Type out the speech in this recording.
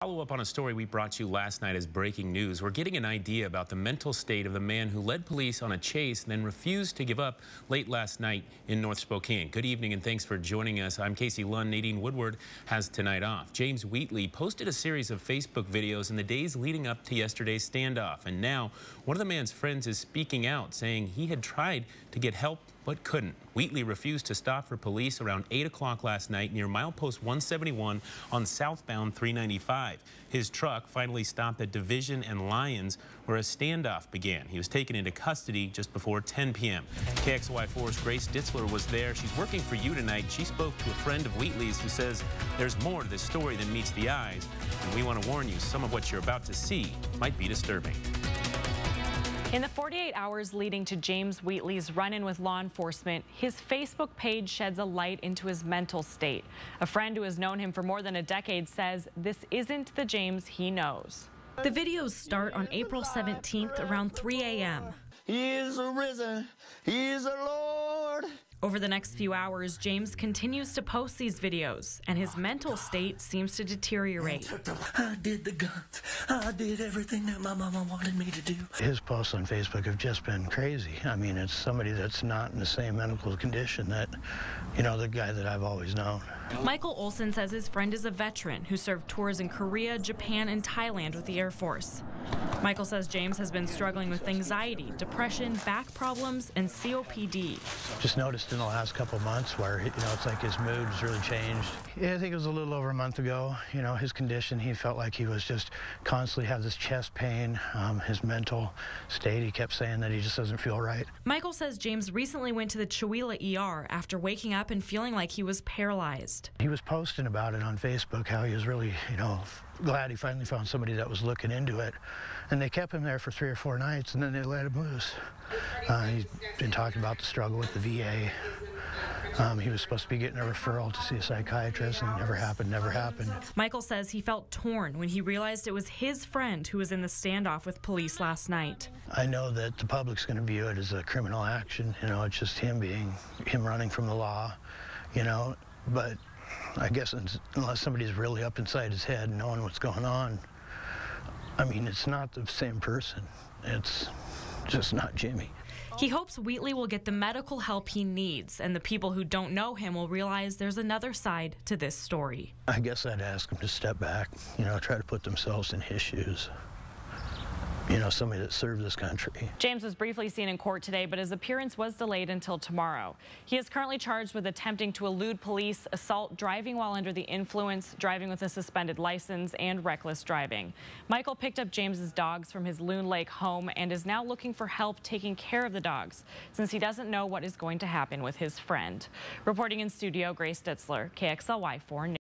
Follow up on a story we brought you last night as breaking news. We're getting an idea about the mental state of the man who led police on a chase and then refused to give up late last night in North Spokane. Good evening and thanks for joining us. I'm Casey Lund. Nadine Woodward has tonight off. James Wheatley posted a series of Facebook videos in the days leading up to yesterday's standoff. And now one of the man's friends is speaking out, saying he had tried to get help but couldn't. Wheatley refused to stop for police around 8 o'clock last night near milepost 171 on southbound 395. His truck finally stopped at Division and Lyons, where a standoff began. He was taken into custody just before 10 p.m. KXLY4's Grace Ditzler was there. She's working for you tonight. She spoke to a friend of Wheatley's who says there's more to this story than meets the eyes. And we want to warn you, some of what you're about to see might be disturbing. In the 48 hours leading to James Wheatley's run-in with law enforcement, his Facebook page sheds a light into his mental state. A friend who has known him for more than a decade says this isn't the James he knows. The videos start on April 17th around 3 a.m. He is risen, he is the Lord. Over the next few hours, James continues to post these videos, and his mental state seems to deteriorate. I did the guns. I did everything that my mama wanted me to do. His posts on Facebook have just been crazy. I mean, it's somebody that's not in the same medical condition that, you know, the guy that I've always known. Michael Olson says his friend is a veteran who served tours in Korea, Japan, and Thailand with the Air Force. Michael says James has been struggling with anxiety, depression, back problems, and COPD. Just noticed in the last couple of months where, you know, it's like his mood's really changed. Yeah, I think it was a little over a month ago. You know, his condition, he felt like he was just constantly have this chest pain. His mental state, he kept saying that he just doesn't feel right. Michael says James recently went to the Chewelah ER after waking up and feeling like he was paralyzed. He was posting about it on Facebook, how he was really, you know, glad he finally found somebody that was looking into it. And they kept him there for 3 or 4 nights, and then they let him loose. He's been talking about the struggle with the VA. He was supposed to be getting a referral to see a psychiatrist, and it never happened. Michael says he felt torn when he realized it was his friend who was in the standoff with police last night. I know that the public's going to view it as a criminal action. You know, it's just him running from the law, you know, but I guess unless somebody's really up inside his head and knowing what's going on, I mean, it's not the same person. It's just not Jimmy. He hopes Wheatley will get the medical help he needs, and the people who don't know him will realize there's another side to this story. I guess I'd ask him to step back, you know, try to put themselves in his shoes. You know, somebody that served this country. James was briefly seen in court today, but his appearance was delayed until tomorrow. He is currently charged with attempting to elude police, assault, driving while under the influence, driving with a suspended license, and reckless driving. Michael picked up James's dogs from his Loon Lake home and is now looking for help taking care of the dogs, since he doesn't know what is going to happen with his friend. Reporting in studio, Grace Ditzler, KXLY4 News.